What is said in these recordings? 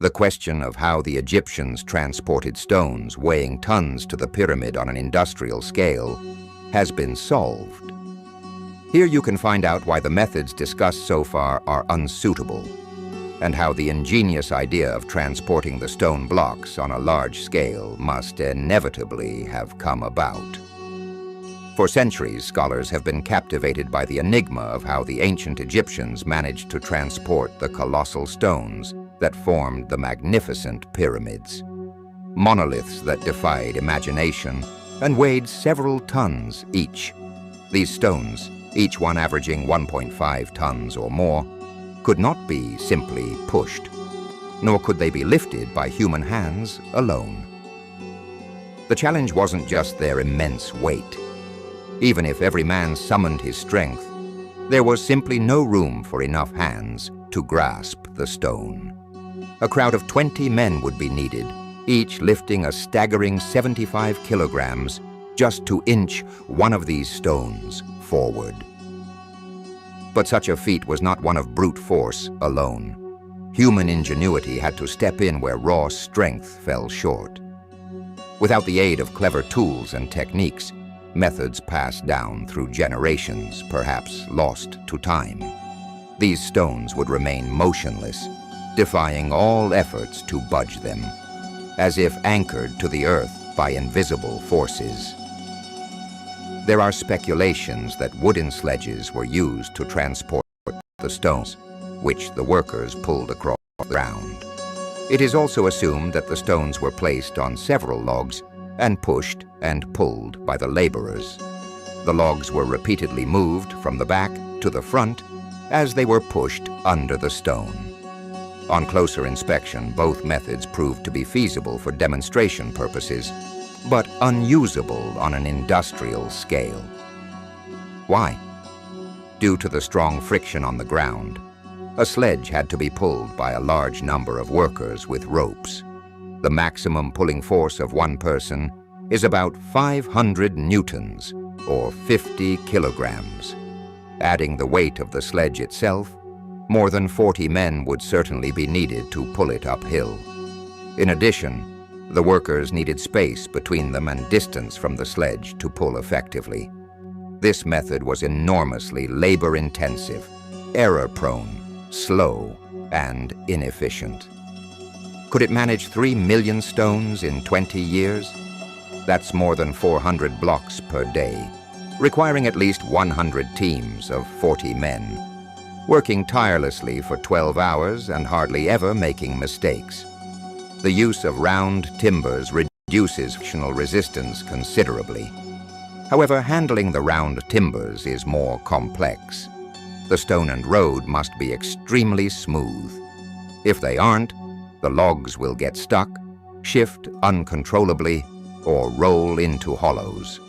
The question of how the Egyptians transported stones weighing tons to the pyramid on an industrial scale has been solved. Here you can find out why the methods discussed so far are unsuitable, and how the ingenious idea of transporting the stone blocks on a large scale must inevitably have come about. For centuries, scholars have been captivated by the enigma of how the ancient Egyptians managed to transport the colossal stones that formed the magnificent pyramids. Monoliths that defied imagination and weighed several tons each. These stones, each one averaging 1.5 tons or more, could not be simply pushed, nor could they be lifted by human hands alone. The challenge wasn't just their immense weight. Even if every man summoned his strength, there was simply no room for enough hands to grasp the stone. A crowd of 20 men would be needed, each lifting a staggering 75 kilograms just to inch one of these stones forward. But such a feat was not one of brute force alone. Human ingenuity had to step in where raw strength fell short. Without the aid of clever tools and techniques, methods passed down through generations, perhaps lost to time, these stones would remain motionless, defying all efforts to budge them, as if anchored to the earth by invisible forces. There are speculations that wooden sledges were used to transport the stones, which the workers pulled across the ground. It is also assumed that the stones were placed on several logs and pushed and pulled by the laborers. The logs were repeatedly moved from the back to the front as they were pushed under the stone. On closer inspection, both methods proved to be feasible for demonstration purposes, but unusable on an industrial scale. Why? Due to the strong friction on the ground, a sledge had to be pulled by a large number of workers with ropes. The maximum pulling force of one person is about 500 newtons, or 50 kilograms. Adding the weight of the sledge itself, more than 40 men would certainly be needed to pull it uphill. In addition, the workers needed space between them and distance from the sledge to pull effectively. This method was enormously labor-intensive, error-prone, slow, and inefficient. Could it manage 3 million stones in 20 years? That's more than 400 blocks per day, requiring at least 100 teams of 40 men, working tirelessly for 12 hours and hardly ever making mistakes. The use of round timbers reduces frictional resistance considerably. However, handling the round timbers is more complex. The stone and road must be extremely smooth. If they aren't, the logs will get stuck, shift uncontrollably, or roll into hollows.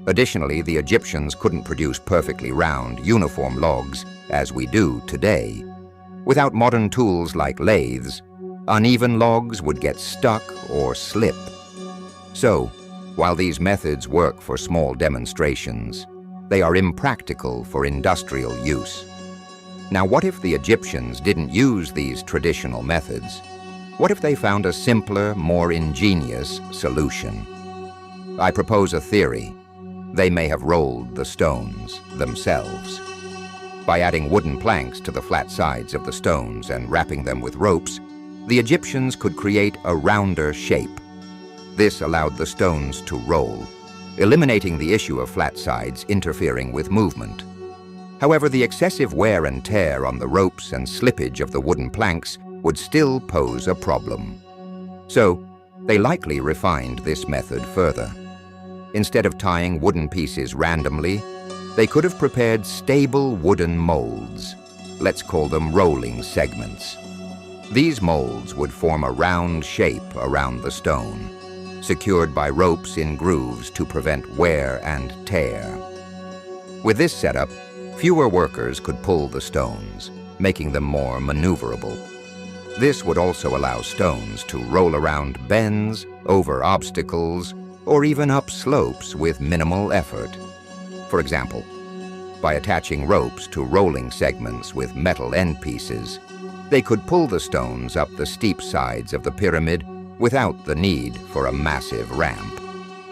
Additionally, the Egyptians couldn't produce perfectly round, uniform logs as we do today. Without modern tools like lathes, uneven logs would get stuck or slip. So, while these methods work for small demonstrations, they are impractical for industrial use. Now, what if the Egyptians didn't use these traditional methods? What if they found a simpler, more ingenious solution? I propose a theory. They may have rolled the stones themselves. By adding wooden planks to the flat sides of the stones and wrapping them with ropes, the Egyptians could create a rounder shape. This allowed the stones to roll, eliminating the issue of flat sides interfering with movement. However, the excessive wear and tear on the ropes and slippage of the wooden planks would still pose a problem. So, they likely refined this method further. Instead of tying wooden pieces randomly, they could have prepared stable wooden molds. Let's call them rolling segments. These molds would form a round shape around the stone, secured by ropes in grooves to prevent wear and tear. With this setup, fewer workers could pull the stones, making them more maneuverable. This would also allow stones to roll around bends, over obstacles, or even up slopes with minimal effort. For example, by attaching ropes to rolling segments with metal end pieces, They could pull the stones up the steep sides of the pyramid without the need for a massive ramp.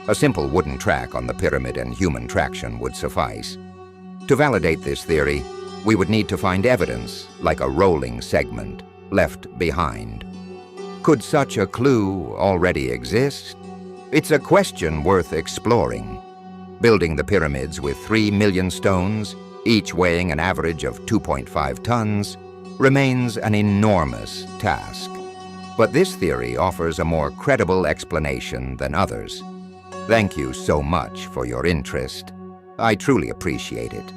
A simple wooden track on the pyramid and human traction would suffice. To validate this theory, we would need to find evidence, like a rolling segment, left behind. Could such a clue already exist? It's a question worth exploring. Building the pyramids with 3 million stones, each weighing an average of 2.5 tons, remains an enormous task. But this theory offers a more credible explanation than others. Thank you so much for your interest. I truly appreciate it.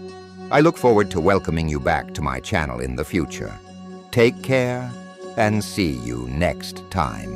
I look forward to welcoming you back to my channel in the future. Take care and see you next time.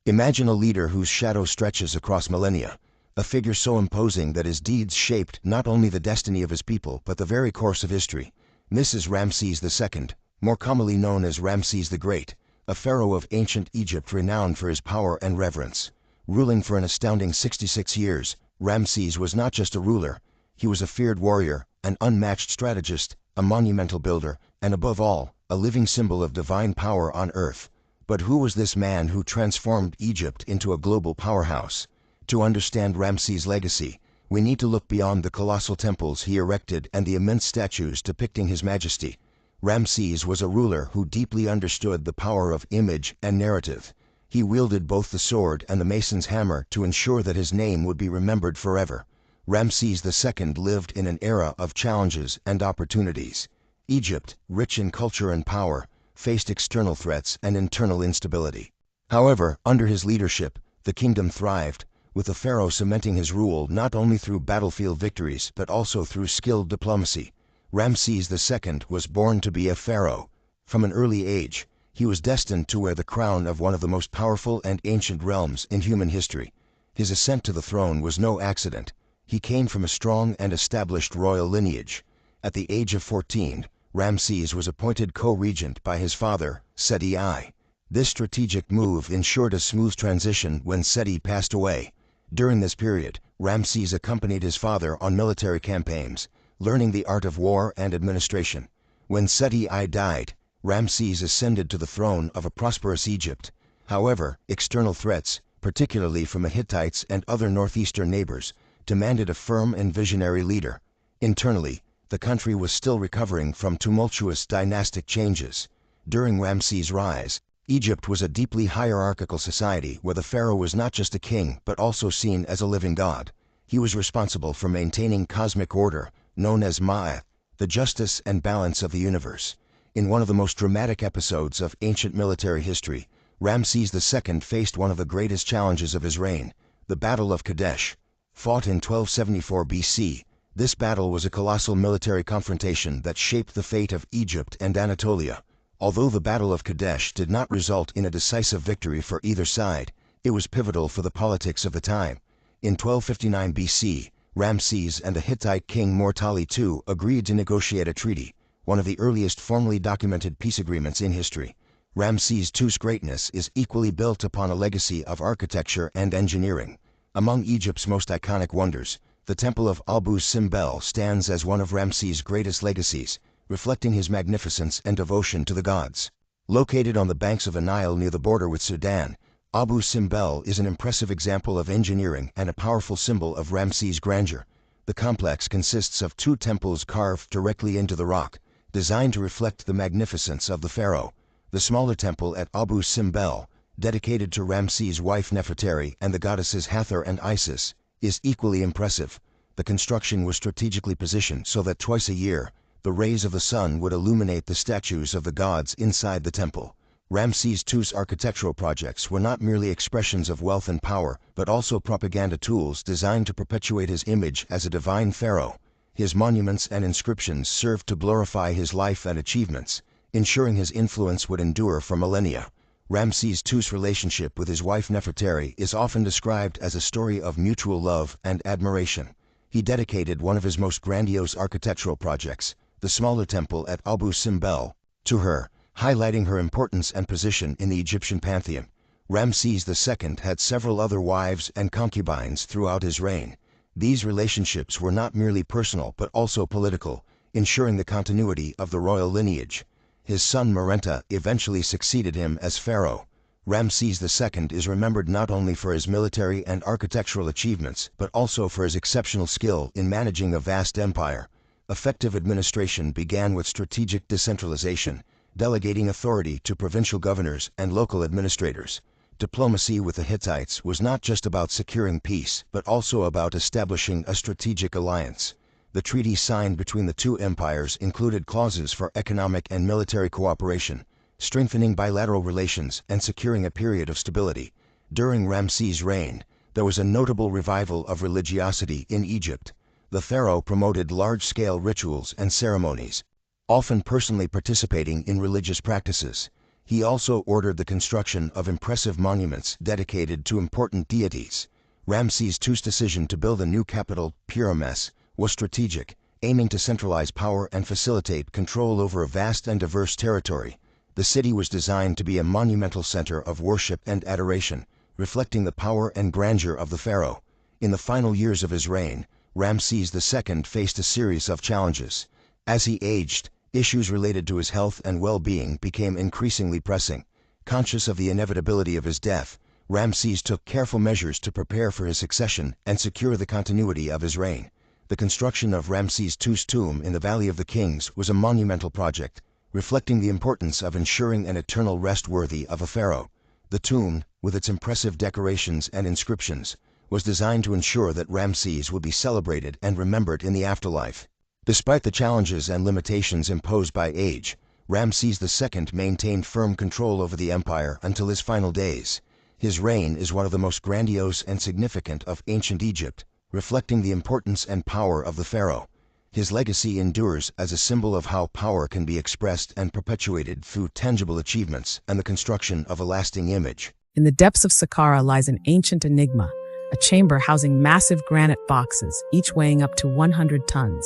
Imagine a leader whose shadow stretches across millennia, a figure so imposing that his deeds shaped not only the destiny of his people but the very course of history. This is Ramses II, more commonly known as Ramses the Great, a pharaoh of ancient Egypt renowned for his power and reverence. Ruling for an astounding 66 years, Ramses was not just a ruler, he was a feared warrior, an unmatched strategist, a monumental builder, and above all, a living symbol of divine power on earth. But who was this man who transformed Egypt into a global powerhouse? To understand Ramses' legacy, we need to look beyond the colossal temples he erected and the immense statues depicting his majesty. Ramses was a ruler who deeply understood the power of image and narrative. He wielded both the sword and the mason's hammer to ensure that his name would be remembered forever. Ramses II lived in an era of challenges and opportunities. Egypt, rich in culture and power, faced external threats and internal instability. However, under his leadership, the kingdom thrived, with the pharaoh cementing his rule not only through battlefield victories but also through skilled diplomacy. Ramses II was born to be a pharaoh. From an early age, he was destined to wear the crown of one of the most powerful and ancient realms in human history. His ascent to the throne was no accident. He came from a strong and established royal lineage. At the age of 14, Ramses was appointed co-regent by his father, Seti I. This strategic move ensured a smooth transition when Seti passed away. During this period, Ramses accompanied his father on military campaigns, learning the art of war and administration. When Seti I died, Ramses ascended to the throne of a prosperous Egypt. However, external threats, particularly from the Hittites and other northeastern neighbors, demanded a firm and visionary leader. Internally, the country was still recovering from tumultuous dynastic changes. During Ramses' rise, Egypt was a deeply hierarchical society where the pharaoh was not just a king but also seen as a living god. He was responsible for maintaining cosmic order, known as Ma'at, the justice and balance of the universe. In one of the most dramatic episodes of ancient military history, Ramses II faced one of the greatest challenges of his reign, the Battle of Kadesh. Fought in 1274 BC, this battle was a colossal military confrontation that shaped the fate of Egypt and Anatolia. Although the Battle of Kadesh did not result in a decisive victory for either side, it was pivotal for the politics of the time. In 1259 BC, Ramses and the Hittite king Mortali II agreed to negotiate a treaty, one of the earliest formally documented peace agreements in history. Ramses II's greatness is equally built upon a legacy of architecture and engineering. Among Egypt's most iconic wonders, the Temple of Abu Simbel stands as one of Ramses' greatest legacies, reflecting his magnificence and devotion to the gods. Located on the banks of the Nile near the border with Sudan, Abu Simbel is an impressive example of engineering and a powerful symbol of Ramses' grandeur. The complex consists of 2 temples carved directly into the rock, designed to reflect the magnificence of the pharaoh. The smaller temple at Abu Simbel, dedicated to Ramses' wife Nefertari and the goddesses Hathor and Isis, is equally impressive. The construction was strategically positioned so that twice a year, the rays of the sun would illuminate the statues of the gods inside the temple. Ramses II's architectural projects were not merely expressions of wealth and power, but also propaganda tools designed to perpetuate his image as a divine pharaoh. His monuments and inscriptions served to glorify his life and achievements, ensuring his influence would endure for millennia. Ramses II's relationship with his wife Nefertari is often described as a story of mutual love and admiration. He dedicated one of his most grandiose architectural projects, the smaller temple at Abu Simbel, to her, highlighting her importance and position in the Egyptian pantheon. Ramses II had several other wives and concubines throughout his reign. These relationships were not merely personal but also political, ensuring the continuity of the royal lineage. His son Marenta eventually succeeded him as pharaoh. Ramses II is remembered not only for his military and architectural achievements, but also for his exceptional skill in managing a vast empire. Effective administration began with strategic decentralization, delegating authority to provincial governors and local administrators. Diplomacy with the Hittites was not just about securing peace, but also about establishing a strategic alliance. The treaties signed between the two empires included clauses for economic and military cooperation, strengthening bilateral relations and securing a period of stability. During Ramses' reign, there was a notable revival of religiosity in Egypt. The pharaoh promoted large-scale rituals and ceremonies, often personally participating in religious practices. He also ordered the construction of impressive monuments dedicated to important deities. Ramses II's decision to build a new capital, Pyramids, was strategic, aiming to centralize power and facilitate control over a vast and diverse territory. The city was designed to be a monumental center of worship and adoration, reflecting the power and grandeur of the pharaoh. In the final years of his reign, Ramses II faced a series of challenges. As he aged, issues related to his health and well-being became increasingly pressing. Conscious of the inevitability of his death, Ramses took careful measures to prepare for his succession and secure the continuity of his reign. The construction of Ramses II's tomb in the Valley of the Kings was a monumental project, reflecting the importance of ensuring an eternal rest worthy of a pharaoh. The tomb, with its impressive decorations and inscriptions, was designed to ensure that Ramses would be celebrated and remembered in the afterlife. Despite the challenges and limitations imposed by age, Ramses II maintained firm control over the empire until his final days. His reign is one of the most grandiose and significant of ancient Egypt, reflecting the importance and power of the pharaoh. His legacy endures as a symbol of how power can be expressed and perpetuated through tangible achievements and the construction of a lasting image. In the depths of Saqqara lies an ancient enigma, a chamber housing massive granite boxes, each weighing up to 100 tons.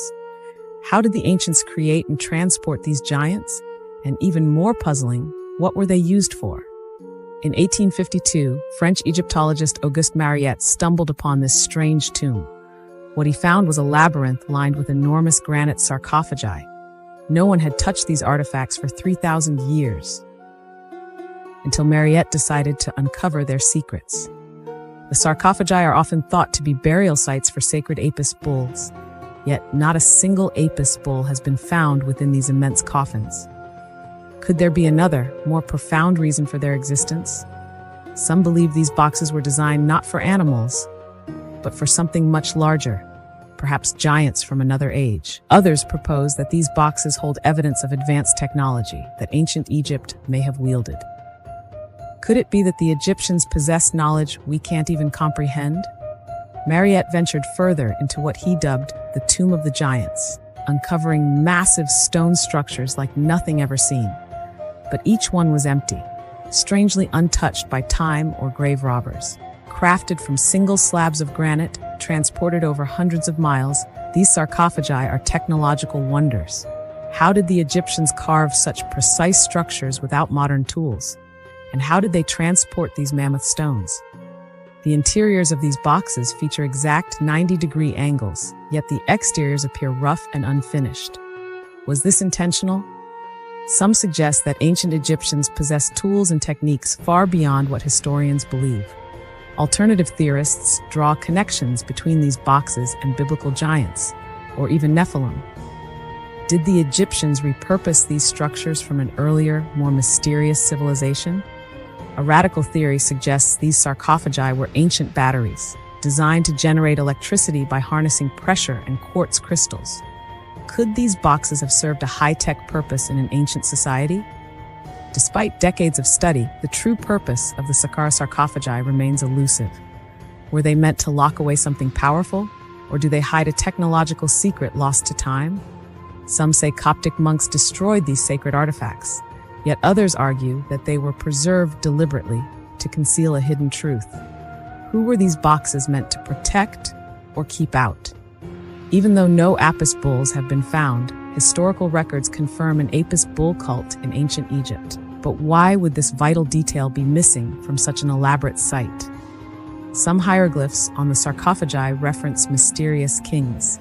How did the ancients create and transport these giants? And even more puzzling, what were they used for? In 1852, French Egyptologist Auguste Mariette stumbled upon this strange tomb. What he found was a labyrinth lined with enormous granite sarcophagi. No one had touched these artifacts for 3,000 years, until Mariette decided to uncover their secrets. The sarcophagi are often thought to be burial sites for sacred Apis bulls. Yet not a single Apis bull has been found within these immense coffins. Could there be another, more profound reason for their existence? Some believe these boxes were designed not for animals, but for something much larger, perhaps giants from another age. Others propose that these boxes hold evidence of advanced technology that ancient Egypt may have wielded. Could it be that the Egyptians possessed knowledge we can't even comprehend? Mariette ventured further into what he dubbed the Tomb of the Giants, uncovering massive stone structures like nothing ever seen. But each one was empty, strangely untouched by time or grave robbers. Crafted from single slabs of granite, transported over hundreds of miles, these sarcophagi are technological wonders. How did the Egyptians carve such precise structures without modern tools? And how did they transport these mammoth stones? The interiors of these boxes feature exact 90-degree angles, yet the exteriors appear rough and unfinished. Was this intentional? Some suggest that ancient Egyptians possessed tools and techniques far beyond what historians believe. Alternative theorists draw connections between these boxes and biblical giants, or even Nephilim. Did the Egyptians repurpose these structures from an earlier, more mysterious civilization? A radical theory suggests these sarcophagi were ancient batteries, designed to generate electricity by harnessing pressure and quartz crystals. Could these boxes have served a high-tech purpose in an ancient society? Despite decades of study, the true purpose of the Saqqara sarcophagi remains elusive. Were they meant to lock away something powerful, or do they hide a technological secret lost to time? Some say Coptic monks destroyed these sacred artifacts. Yet others argue that they were preserved deliberately to conceal a hidden truth. Who were these boxes meant to protect or keep out? Even though no Apis bulls have been found, historical records confirm an Apis bull cult in ancient Egypt. But why would this vital detail be missing from such an elaborate site? Some hieroglyphs on the sarcophagi reference mysterious kings,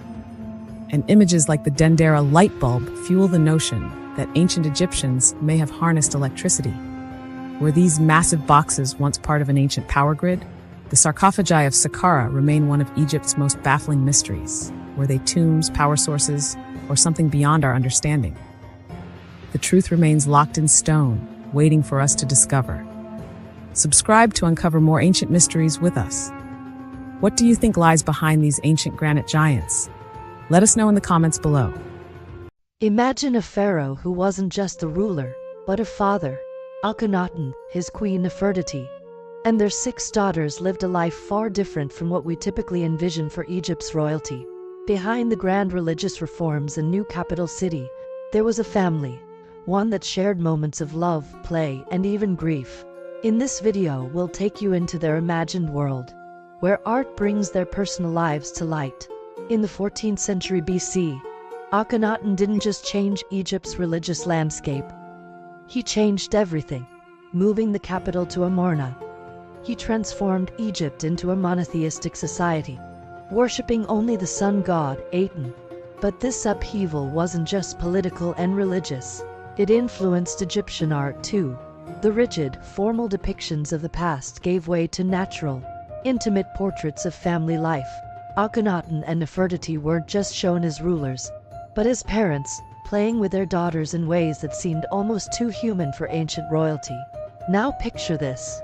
and images like the Dendera light bulb fuel the notion that ancient Egyptians may have harnessed electricity. Were these massive boxes once part of an ancient power grid? The sarcophagi of Saqqara remain one of Egypt's most baffling mysteries. Were they tombs, power sources, or something beyond our understanding? The truth remains locked in stone, waiting for us to discover. Subscribe to uncover more ancient mysteries with us. What do you think lies behind these ancient granite giants? Let us know in the comments below. Imagine a pharaoh who wasn't just a ruler, but a father. Akhenaten, his queen Nefertiti, and their 6 daughters lived a life far different from what we typically envision for Egypt's royalty. Behind the grand religious reforms and new capital city, there was a family, one that shared moments of love, play, and even grief. In this video, we'll take you into their imagined world, where art brings their personal lives to light. In the 14th century BC, Akhenaten didn't just change Egypt's religious landscape. He changed everything, moving the capital to Amarna. He transformed Egypt into a monotheistic society, worshipping only the sun god, Aten. But this upheaval wasn't just political and religious. It influenced Egyptian art too. The rigid, formal depictions of the past gave way to natural, intimate portraits of family life. Akhenaten and Nefertiti weren't just shown as rulers, but as parents, playing with their daughters in ways that seemed almost too human for ancient royalty. Now picture this.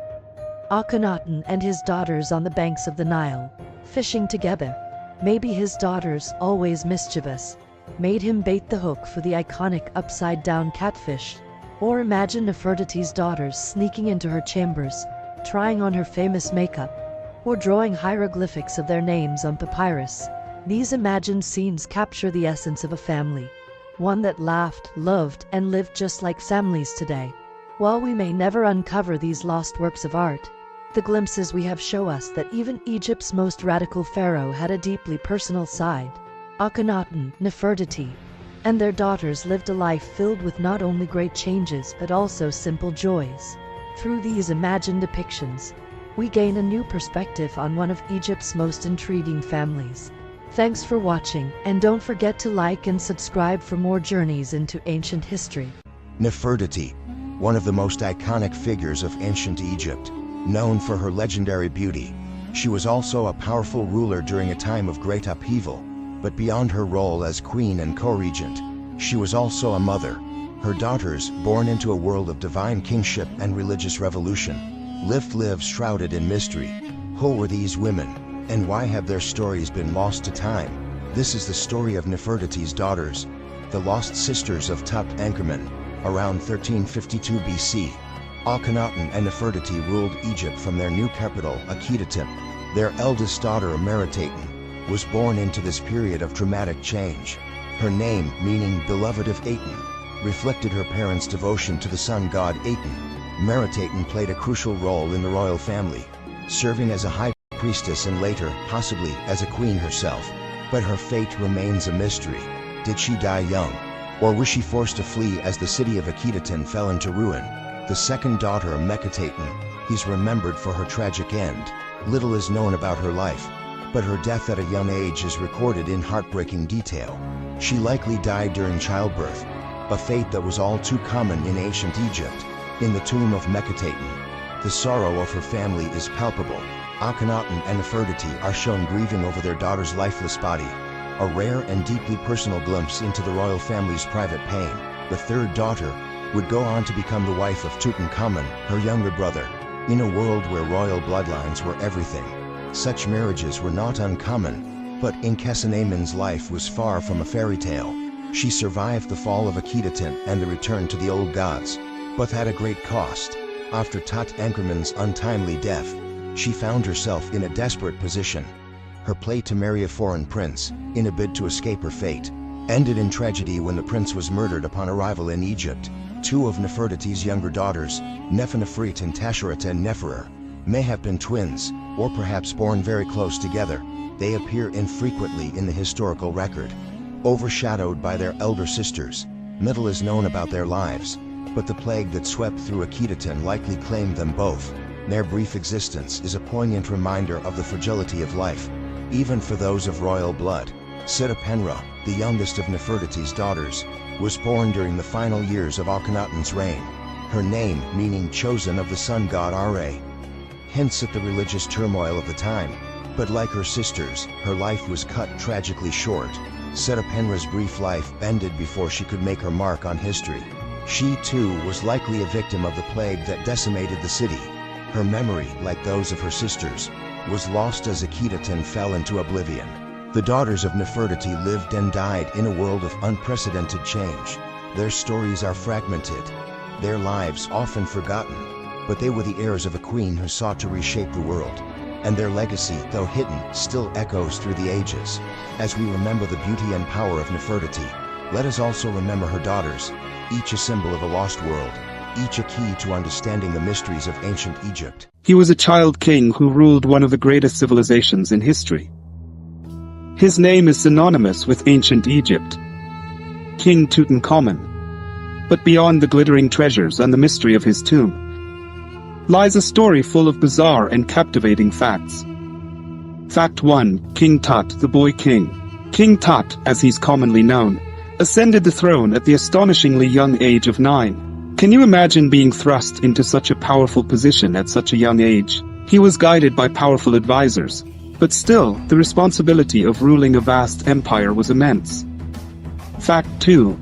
Akhenaten and his daughters on the banks of the Nile, fishing together. Maybe his daughters, always mischievous, made him bait the hook for the iconic upside-down catfish. Or imagine Nefertiti's daughters sneaking into her chambers, trying on her famous makeup, or drawing hieroglyphics of their names on papyrus. These imagined scenes capture the essence of a family, one that laughed, loved, and lived just like families today. While we may never uncover these lost works of art, the glimpses we have show us that even Egypt's most radical pharaoh had a deeply personal side. Akhenaten, Nefertiti, and their daughters lived a life filled with not only great changes but also simple joys. Through these imagined depictions, we gain a new perspective on one of Egypt's most intriguing families. Thanks for watching, and don't forget to like and subscribe for more journeys into ancient history. Nefertiti, one of the most iconic figures of ancient Egypt, known for her legendary beauty. She was also a powerful ruler during a time of great upheaval, but beyond her role as queen and co-regent, she was also a mother. Her daughters, born into a world of divine kingship and religious revolution, lived lives shrouded in mystery. Who were these women, and why have their stories been lost to time? This is the story of Nefertiti's daughters, the lost sisters of Tutankhamun. Around 1352 BC, Akhenaten and Nefertiti ruled Egypt from their new capital, Akhetaten. Their eldest daughter, Meritaten, was born into this period of dramatic change. Her name, meaning beloved of Aten, reflected her parents' devotion to the sun god Aten. Meritaten played a crucial role in the royal family, serving as a high priestess and later, possibly, as a queen herself. But her fate remains a mystery. Did she die young? Or was she forced to flee as the city of Akhetaten fell into ruin? The second daughter, Menkaten, is remembered for her tragic end. Little is known about her life, but her death at a young age is recorded in heartbreaking detail. She likely died during childbirth, a fate that was all too common in ancient Egypt. In the tomb of Menkaten, the sorrow of her family is palpable. Akhenaten and Nefertiti are shown grieving over their daughter's lifeless body, a rare and deeply personal glimpse into the royal family's private pain. The third daughter would go on to become the wife of Tutankhamun, her younger brother. In a world where royal bloodlines were everything, such marriages were not uncommon. But Enkhsenemen's life was far from a fairy tale. She survived the fall of Akhetaten and the return to the old gods, but at a great cost. After Tutankhamun's untimely death, she found herself in a desperate position. Her play to marry a foreign prince, in a bid to escape her fate, ended in tragedy when the prince was murdered upon arrival in Egypt. Two of Nefertiti's younger daughters, Neferefret and Tasheret-en-Neferer, may have been twins, or perhaps born very close together. They appear infrequently in the historical record. Overshadowed by their elder sisters, little is known about their lives. but the plague that swept through Akhetaten likely claimed them both. Their brief existence is a poignant reminder of the fragility of life, even for those of royal blood. Setapenra, the youngest of Nefertiti's daughters, was born during the final years of Akhenaten's reign. Her name, meaning chosen of the sun god Are, hints at the religious turmoil of the time, but like her sisters, her life was cut tragically short. Setapenra's brief life ended before she could make her mark on history. She, too, was likely a victim of the plague that decimated the city. Her memory, like those of her sisters, was lost as Akhetaten fell into oblivion. The daughters of Nefertiti lived and died in a world of unprecedented change. Their stories are fragmented, their lives often forgotten, but they were the heirs of a queen who sought to reshape the world. And their legacy, though hidden, still echoes through the ages. As we remember the beauty and power of Nefertiti, let us also remember her daughters, each a symbol of a lost world, each a key to understanding the mysteries of ancient Egypt. He was a child king who ruled one of the greatest civilizations in history. His name is synonymous with ancient Egypt, King Tutankhamun. But beyond the glittering treasures and the mystery of his tomb, lies a story full of bizarre and captivating facts. Fact 1. King Tut, the boy king. King Tut, as he's commonly known, ascended the throne at the astonishingly young age of 9. Can you imagine being thrust into such a powerful position at such a young age? He was guided by powerful advisors, but still, the responsibility of ruling a vast empire was immense. Fact 2.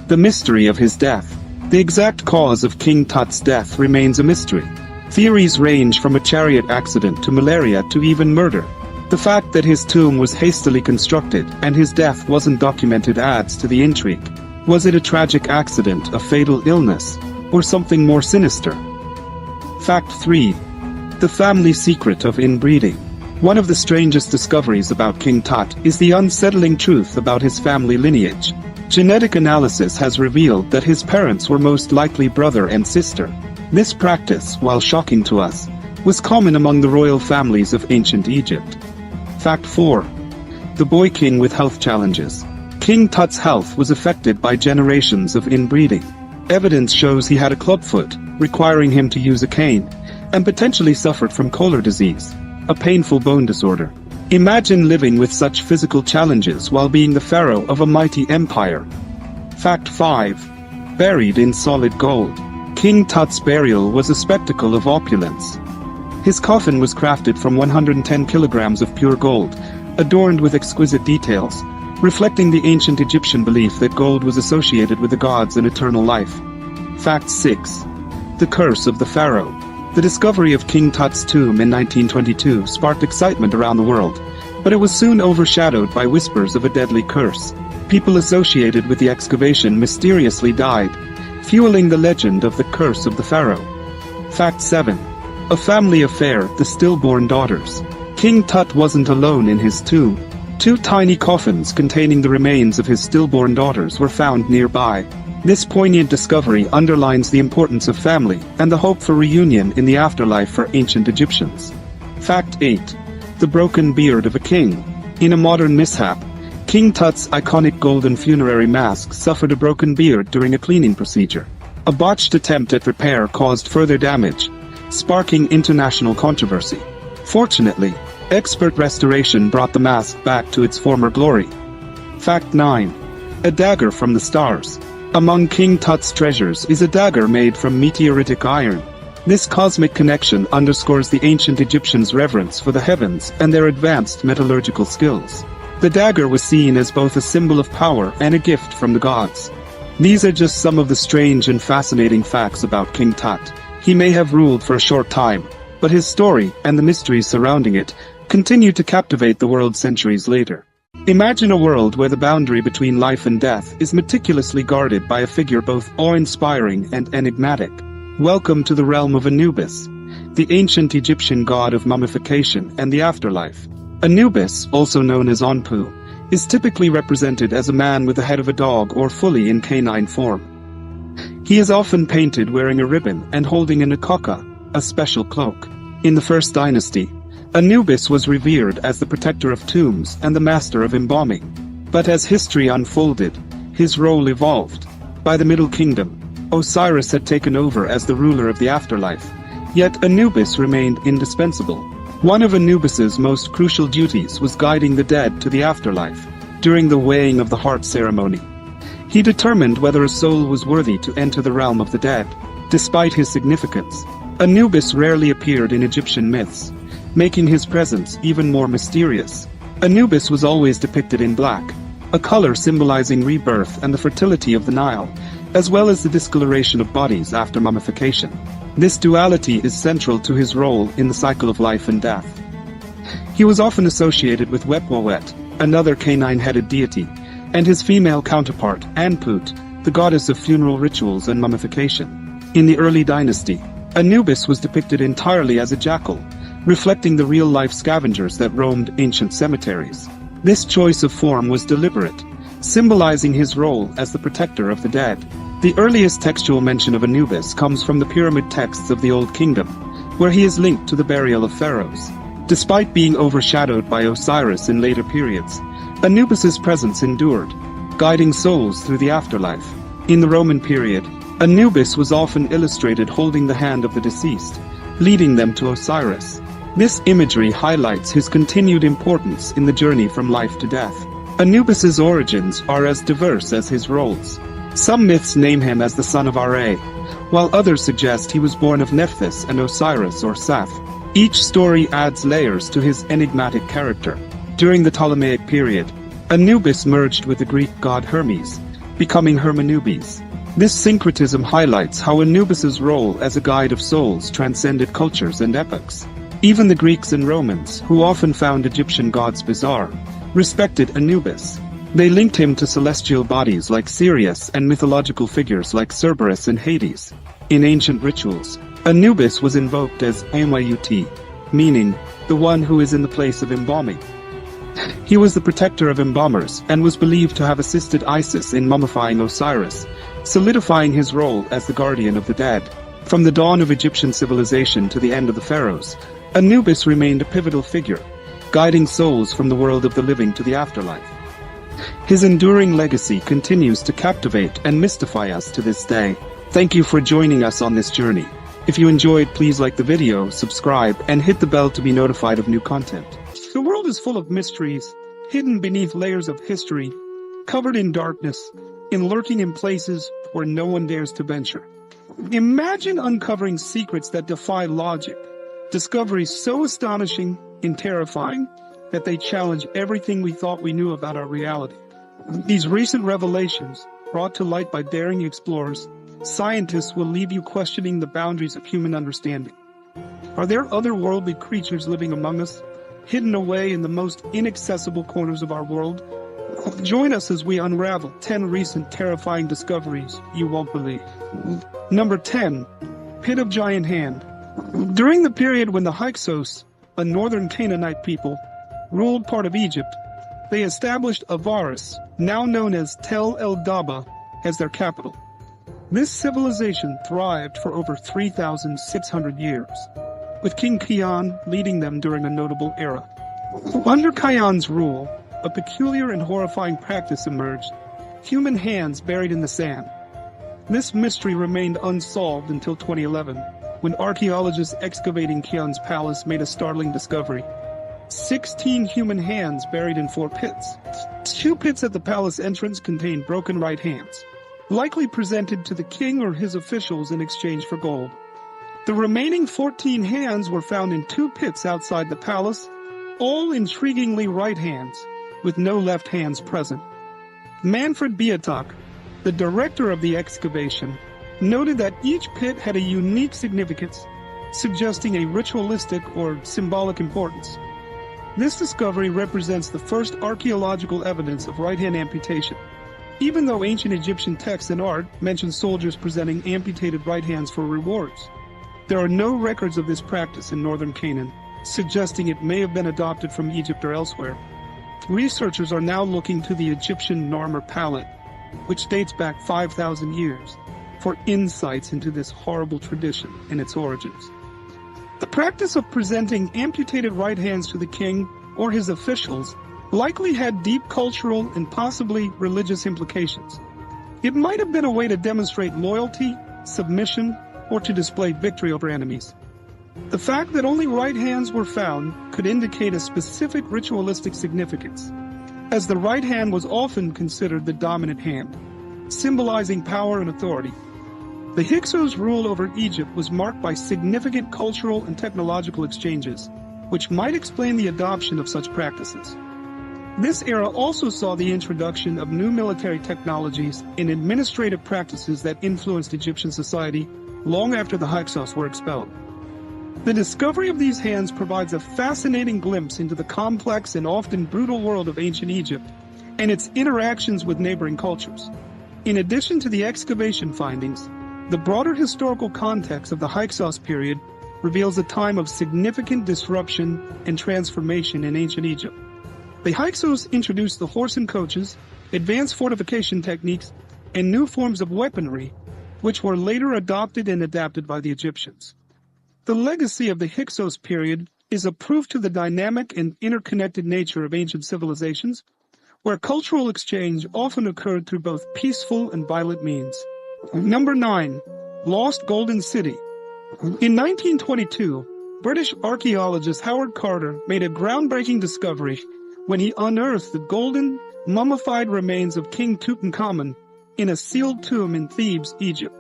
The mystery of his death. The exact cause of King Tut's death remains a mystery. Theories range from a chariot accident to malaria to even murder. The fact that his tomb was hastily constructed and his death wasn't documented adds to the intrigue. Was it a tragic accident, a fatal illness, or something more sinister? Fact 3. The family secret of inbreeding. One of the strangest discoveries about King Tut is the unsettling truth about his family lineage. Genetic analysis has revealed that his parents were most likely brother and sister. This practice, while shocking to us, was common among the royal families of ancient Egypt. Fact 4. The boy king with health challenges. King Tut's health was affected by generations of inbreeding. Evidence shows he had a clubfoot, requiring him to use a cane, and potentially suffered from Kolar disease, a painful bone disorder. Imagine living with such physical challenges while being the pharaoh of a mighty empire. Fact 5. Buried in solid gold. King Tut's burial was a spectacle of opulence. His coffin was crafted from 110 kilograms of pure gold, adorned with exquisite details, reflecting the ancient Egyptian belief that gold was associated with the gods and eternal life. Fact 6. The curse of the pharaoh. The discovery of King Tut's tomb in 1922 sparked excitement around the world, but it was soon overshadowed by whispers of a deadly curse. People associated with the excavation mysteriously died, fueling the legend of the curse of the pharaoh. Fact 7. A family affair, the stillborn daughters. King Tut wasn't alone in his tomb. 2 tiny coffins containing the remains of his stillborn daughters were found nearby. This poignant discovery underlines the importance of family and the hope for reunion in the afterlife for ancient Egyptians. Fact 8. The broken beard of a king. In a modern mishap, King Tut's iconic golden funerary mask suffered a broken beard during a cleaning procedure. A botched attempt at repair caused further damage, sparking international controversy. Fortunately, expert restoration brought the mask back to its former glory. Fact 9. A dagger from the stars. Among King Tut's treasures is a dagger made from meteoritic iron. This cosmic connection underscores the ancient Egyptians' reverence for the heavens and their advanced metallurgical skills. The dagger was seen as both a symbol of power and a gift from the gods. These are just some of the strange and fascinating facts about King Tut. He may have ruled for a short time, but his story and the mysteries surrounding it continue to captivate the world centuries later. Imagine a world where the boundary between life and death is meticulously guarded by a figure both awe-inspiring and enigmatic. Welcome to the realm of Anubis, the ancient Egyptian god of mummification and the afterlife. Anubis, also known as Anpu, is typically represented as a man with the head of a dog or fully in canine form. He is often painted wearing a ribbon and holding an akaka, a special cloak. In the First Dynasty, Anubis was revered as the protector of tombs and the master of embalming. But as history unfolded, his role evolved. By the Middle Kingdom, Osiris had taken over as the ruler of the afterlife. Yet Anubis remained indispensable. One of Anubis's most crucial duties was guiding the dead to the afterlife during the weighing of the heart ceremony. He determined whether a soul was worthy to enter the realm of the dead. Despite his significance, Anubis rarely appeared in Egyptian myths, making his presence even more mysterious. Anubis was always depicted in black, a color symbolizing rebirth and the fertility of the Nile, as well as the discoloration of bodies after mummification. This duality is central to his role in the cycle of life and death. He was often associated with Wepwawet, another canine-headed deity, and his female counterpart, Anput, the goddess of funeral rituals and mummification. In the early dynasty, Anubis was depicted entirely as a jackal, reflecting the real-life scavengers that roamed ancient cemeteries. This choice of form was deliberate, symbolizing his role as the protector of the dead. The earliest textual mention of Anubis comes from the pyramid texts of the Old Kingdom, where he is linked to the burial of pharaohs. Despite being overshadowed by Osiris in later periods, Anubis's presence endured, guiding souls through the afterlife. In the Roman period, Anubis was often illustrated holding the hand of the deceased, leading them to Osiris. This imagery highlights his continued importance in the journey from life to death. Anubis's origins are as diverse as his roles. Some myths name him as the son of Ra, while others suggest he was born of Nephthys and Osiris or Seth. Each story adds layers to his enigmatic character. During the Ptolemaic period, Anubis merged with the Greek god Hermes, becoming Hermanubis. This syncretism highlights how Anubis's role as a guide of souls transcended cultures and epochs. Even the Greeks and Romans, who often found Egyptian gods bizarre, respected Anubis. They linked him to celestial bodies like Sirius and mythological figures like Cerberus and Hades. In ancient rituals, Anubis was invoked as Amayuti, meaning the one who is in the place of embalming. He was the protector of embalmers and was believed to have assisted Isis in mummifying Osiris, solidifying his role as the guardian of the dead. From the dawn of Egyptian civilization to the end of the pharaohs, Anubis remained a pivotal figure, guiding souls from the world of the living to the afterlife. His enduring legacy continues to captivate and mystify us to this day. Thank you for joining us on this journey. If you enjoyed, please like the video, subscribe, and hit the bell to be notified of new content. The world is full of mysteries, hidden beneath layers of history, covered in darkness, and lurking in places where no one dares to venture. Imagine uncovering secrets that defy logic, discoveries so astonishing and terrifying that they challenge everything we thought we knew about our reality. These recent revelations, brought to light by daring explorers, scientists will leave you questioning the boundaries of human understanding. Are there otherworldly creatures living among us, hidden away in the most inaccessible corners of our world? Join us as we unravel 10 recent terrifying discoveries you won't believe. Number 10. Pit of Giant Hand. During the period when the Hyksos, a northern Canaanite people, ruled part of Egypt, they established Avaris, now known as Tel el-Daba, as their capital. This civilization thrived for over 3,600 years, with King Kian leading them during a notable era. Under Kian's rule, a peculiar and horrifying practice emerged: human hands buried in the sand. This mystery remained unsolved until 2011, when archaeologists excavating Kian's palace made a startling discovery: 16 human hands buried in 4 pits. 2 pits at the palace entrance contained broken right hands, likely presented to the king or his officials in exchange for gold. The remaining 14 hands were found in 2 pits outside the palace, all intriguingly right hands, with no left hands present. Manfred Beatak, the director of the excavation, noted that each pit had a unique significance, suggesting a ritualistic or symbolic importance. This discovery represents the first archaeological evidence of right-hand amputation. Even though ancient Egyptian texts and art mention soldiers presenting amputated right hands for rewards, there are no records of this practice in northern Canaan, suggesting it may have been adopted from Egypt or elsewhere. Researchers are now looking to the Egyptian Narmer palette, which dates back 5,000 years, for insights into this horrible tradition and its origins. The practice of presenting amputated right hands to the king or his officials likely had deep cultural and possibly religious implications. It might have been a way to demonstrate loyalty, submission, or to display victory over enemies. The fact that only right hands were found could indicate a specific ritualistic significance, as the right hand was often considered the dominant hand, symbolizing power and authority. The Hyksos' rule over Egypt was marked by significant cultural and technological exchanges, which might explain the adoption of such practices. This era also saw the introduction of new military technologies and administrative practices that influenced Egyptian society long after the Hyksos were expelled. The discovery of these hands provides a fascinating glimpse into the complex and often brutal world of ancient Egypt and its interactions with neighboring cultures. In addition to the excavation findings, the broader historical context of the Hyksos period reveals a time of significant disruption and transformation in ancient Egypt. The Hyksos introduced the horse and coaches, advanced fortification techniques, and new forms of weaponry, which were later adopted and adapted by the Egyptians. The legacy of the Hyksos period is a proof to the dynamic and interconnected nature of ancient civilizations, where cultural exchange often occurred through both peaceful and violent means. Number 9. Lost Golden City. In 1922, British archaeologist Howard Carter made a groundbreaking discovery when he unearthed the golden, mummified remains of King Tutankhamun in a sealed tomb in Thebes, Egypt.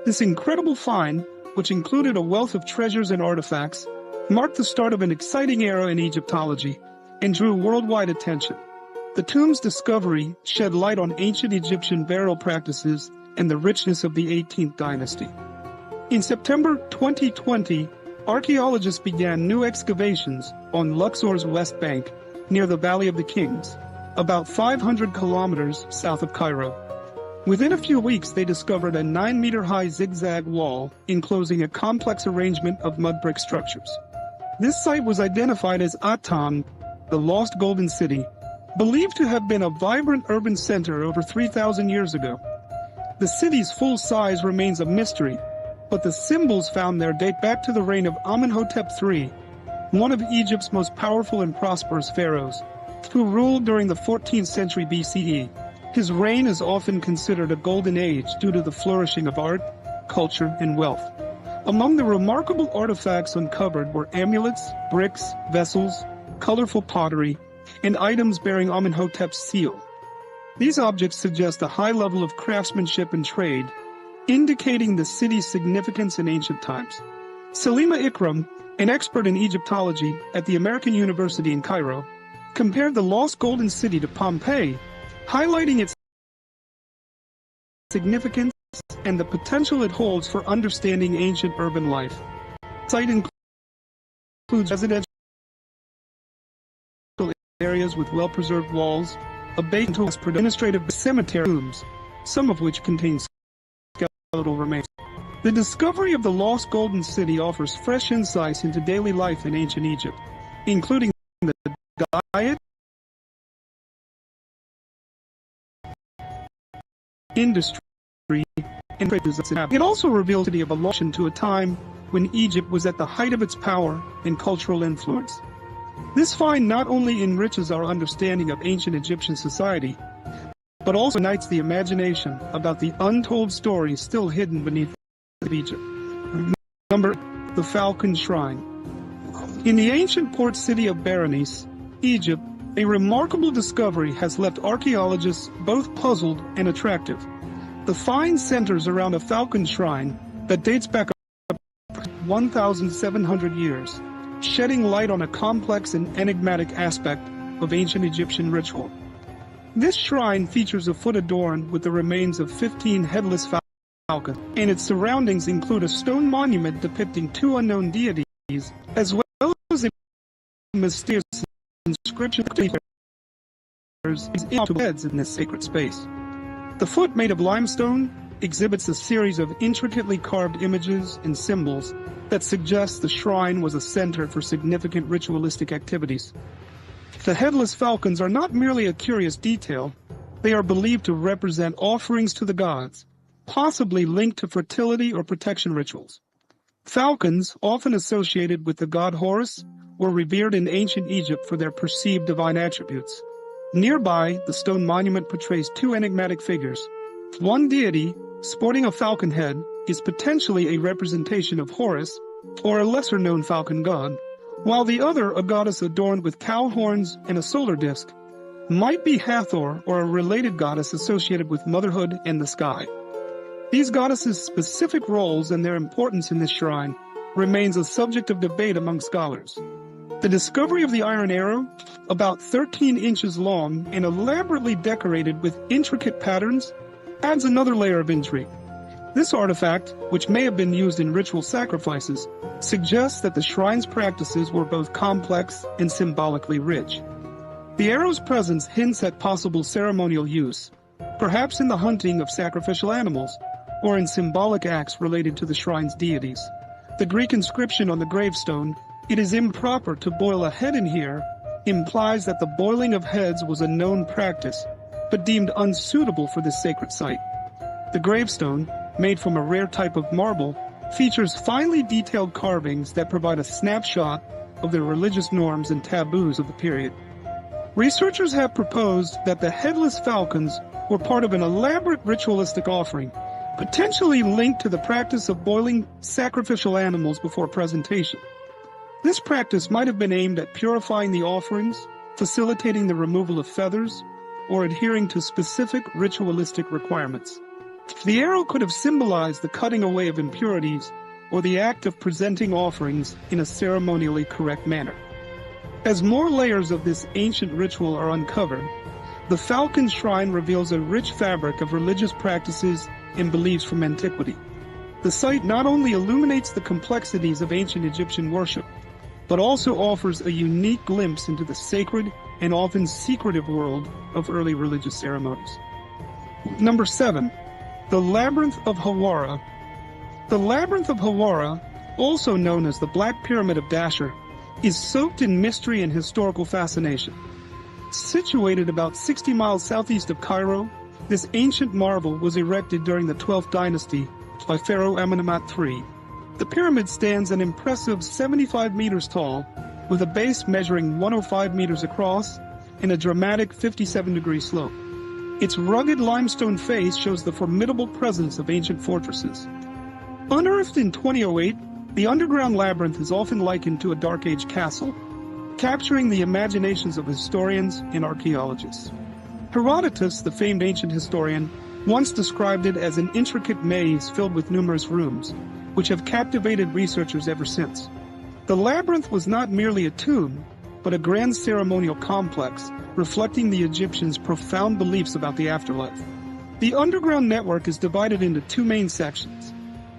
This incredible find, which included a wealth of treasures and artifacts, marked the start of an exciting era in Egyptology and drew worldwide attention. The tomb's discovery shed light on ancient Egyptian burial practices and the richness of the 18th dynasty. In September 2020, archaeologists began new excavations on Luxor's west bank, near the Valley of the Kings, about 500 kilometers south of Cairo. Within a few weeks, they discovered a 9-meter-high zigzag wall enclosing a complex arrangement of mud brick structures. This site was identified as Aton, the Lost Golden City, believed to have been a vibrant urban center over 3,000 years ago. The city's full size remains a mystery, but the symbols found there date back to the reign of Amenhotep III, one of Egypt's most powerful and prosperous pharaohs, who ruled during the 14th century BCE. His reign is often considered a golden age due to the flourishing of art, culture, and wealth. Among the remarkable artifacts uncovered were amulets, bricks, vessels, colorful pottery, and items bearing Amenhotep's seal. These objects suggest a high level of craftsmanship and trade, indicating the city's significance in ancient times. Salima Ikram, an expert in Egyptology at the American University in Cairo, compared the Lost Golden City to Pompeii, highlighting its significance and the potential it holds for understanding ancient urban life. The site includes residential areas with well-preserved walls, a basement for administrative cemetery tombs, some of which contain skeletal remains. The discovery of the Lost Golden City offers fresh insights into daily life in ancient Egypt, including the diet, industry, and trade. It also reveals the city of evolution to a time when Egypt was at the height of its power and cultural influence. This find not only enriches our understanding of ancient Egyptian society, but also ignites the imagination about the untold stories still hidden beneath Egypt. Number 8, the Falcon Shrine. In the ancient port city of Berenice, Egypt, a remarkable discovery has left archaeologists both puzzled and attractive. The find centers around a falcon shrine that dates back 1,700 years, shedding light on a complex and enigmatic aspect of ancient Egyptian ritual. This shrine features a foot adorned with the remains of 15 headless falcons, and its surroundings include a stone monument depicting 2 unknown deities, as well as a mysterious inscription heads in this sacred space. The foot, made of limestone, exhibits a series of intricately carved images and symbols that suggest the shrine was a center for significant ritualistic activities. The headless falcons are not merely a curious detail, they are believed to represent offerings to the gods, possibly linked to fertility or protection rituals. Falcons, often associated with the god Horus, were revered in ancient Egypt for their perceived divine attributes. Nearby, the stone monument portrays 2 enigmatic figures, One deity, sporting a falcon head, is potentially a representation of Horus, or a lesser-known falcon god, while the other, a goddess adorned with cow horns and a solar disk, might be Hathor or a related goddess associated with motherhood and the sky. These goddesses' specific roles and their importance in this shrine remains a subject of debate among scholars. The discovery of the iron arrow, about 13 inches long and elaborately decorated with intricate patterns, adds another layer of intrigue. This artifact, which may have been used in ritual sacrifices, suggests that the shrine's practices were both complex and symbolically rich. The arrow's presence hints at possible ceremonial use, perhaps in the hunting of sacrificial animals, or in symbolic acts related to the shrine's deities. The Greek inscription on the gravestone, "It is improper to boil a head in here," implies that the boiling of heads was a known practice, but deemed unsuitable for this sacred site. The gravestone, made from a rare type of marble, features finely detailed carvings that provide a snapshot of the religious norms and taboos of the period. Researchers have proposed that the headless falcons were part of an elaborate ritualistic offering, potentially linked to the practice of boiling sacrificial animals before presentation. This practice might have been aimed at purifying the offerings, facilitating the removal of feathers, or adhering to specific ritualistic requirements. The arrow could have symbolized the cutting away of impurities or the act of presenting offerings in a ceremonially correct manner. As more layers of this ancient ritual are uncovered, the falcon shrine reveals a rich fabric of religious practices and beliefs from antiquity. The site not only illuminates the complexities of ancient Egyptian worship, but also offers a unique glimpse into the sacred and often secretive world of early religious ceremonies. Number 7. The Labyrinth of Hawara. The Labyrinth of Hawara, also known as the Black Pyramid of Dashur, is soaked in mystery and historical fascination. Situated about 60 miles southeast of Cairo, this ancient marvel was erected during the 12th dynasty by Pharaoh Amenemhat III. The pyramid stands an impressive 75 meters tall, with a base measuring 105 meters across and a dramatic 57-degree slope. Its rugged limestone face shows the formidable presence of ancient fortresses. Unearthed in 2008, the underground labyrinth is often likened to a Dark Age castle, capturing the imaginations of historians and archaeologists. Herodotus, the famed ancient historian, once described it as an intricate maze filled with numerous rooms, which have captivated researchers ever since. The labyrinth was not merely a tomb, but a grand ceremonial complex, reflecting the Egyptians' profound beliefs about the afterlife. The underground network is divided into two main sections,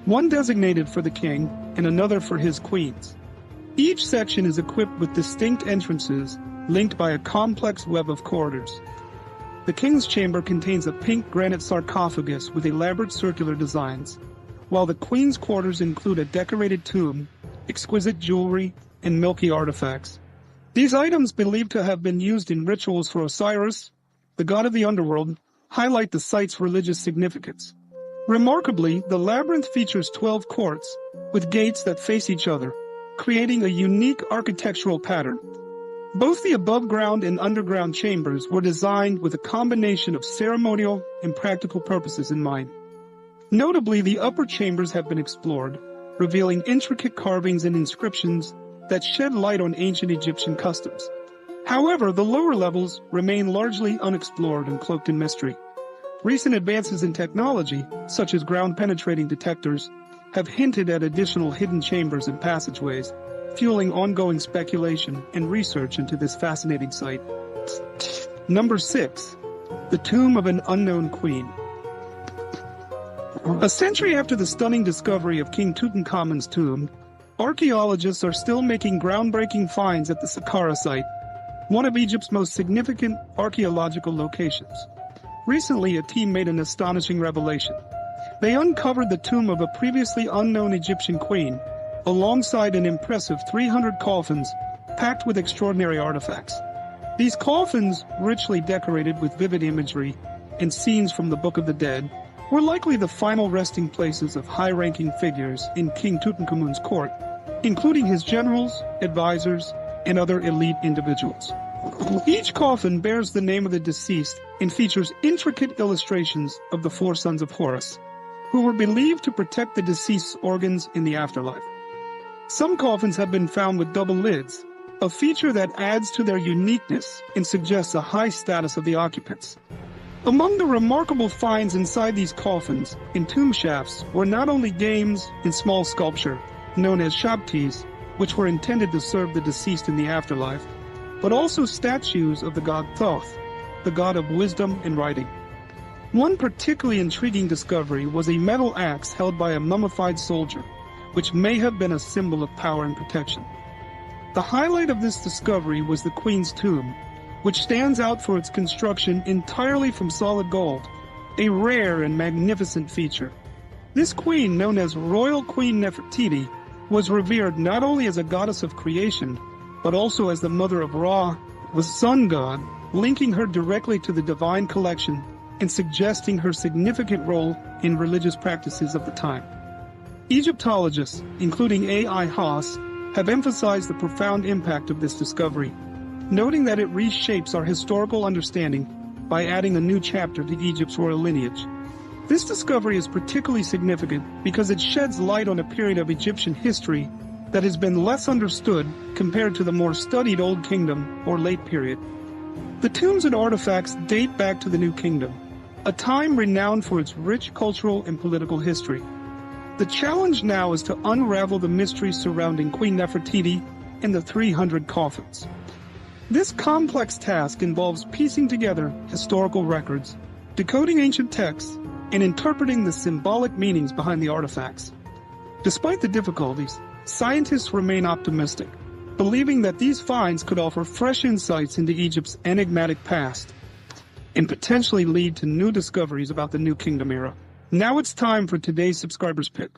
one designated for the king and another for his queens. Each section is equipped with distinct entrances linked by a complex web of corridors. The king's chamber contains a pink granite sarcophagus with elaborate circular designs, while the queen's quarters include a decorated tomb, exquisite jewelry, and milky artifacts. These items, believed to have been used in rituals for Osiris, the god of the underworld, highlight the site's religious significance. Remarkably, the labyrinth features 12 courts, with gates that face each other, creating a unique architectural pattern. Both the above-ground and underground chambers were designed with a combination of ceremonial and practical purposes in mind. Notably, the upper chambers have been explored, revealing intricate carvings and inscriptions that shed light on ancient Egyptian customs. However, the lower levels remain largely unexplored and cloaked in mystery. Recent advances in technology, such as ground-penetrating detectors, have hinted at additional hidden chambers and passageways, fueling ongoing speculation and research into this fascinating site. Number 6. The Tomb of an Unknown Queen. A century after the stunning discovery of King Tutankhamun's tomb, archaeologists are still making groundbreaking finds at the Saqqara site, one of Egypt's most significant archaeological locations. Recently, a team made an astonishing revelation. They uncovered the tomb of a previously unknown Egyptian queen, alongside an impressive 300 coffins packed with extraordinary artifacts. These coffins, richly decorated with vivid imagery and scenes from the Book of the Dead, were likely the final resting places of high-ranking figures in King Tutankhamun's court, including his generals, advisors, and other elite individuals. Each coffin bears the name of the deceased and features intricate illustrations of the four sons of Horus, who were believed to protect the deceased's organs in the afterlife. Some coffins have been found with double lids, a feature that adds to their uniqueness and suggests a high status of the occupants. Among the remarkable finds inside these coffins and tomb shafts were not only games and small sculpture, known as shabtis, which were intended to serve the deceased in the afterlife, but also statues of the god Thoth, the god of wisdom and writing. One particularly intriguing discovery was a metal axe held by a mummified soldier, which may have been a symbol of power and protection. The highlight of this discovery was the Queen's tomb, which stands out for its construction entirely from solid gold, a rare and magnificent feature. This queen, known as Royal Queen Nefertiti, was revered not only as a goddess of creation, but also as the mother of Ra, the sun god, linking her directly to the divine collection and suggesting her significant role in religious practices of the time. Egyptologists, including A.I. Haas, have emphasized the profound impact of this discovery, noting that it reshapes our historical understanding by adding a new chapter to Egypt's royal lineage. This discovery is particularly significant because it sheds light on a period of Egyptian history that has been less understood compared to the more studied Old Kingdom or Late Period. The tombs and artifacts date back to the New Kingdom, a time renowned for its rich cultural and political history. The challenge now is to unravel the mysteries surrounding Queen Nefertiti and the 300 coffins. This complex task involves piecing together historical records, decoding ancient texts, and interpreting the symbolic meanings behind the artifacts. Despite the difficulties, scientists remain optimistic, believing that these finds could offer fresh insights into Egypt's enigmatic past and potentially lead to new discoveries about the New Kingdom era. Now it's time for today's subscriber's pick.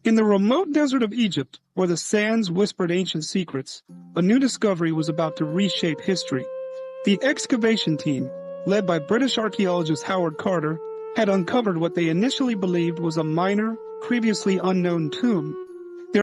In the remote desert of Egypt, where the sands whispered ancient secrets, a new discovery was about to reshape history. The excavation team, led by British archaeologist Howard Carter, had uncovered what they initially believed was a minor, previously unknown tomb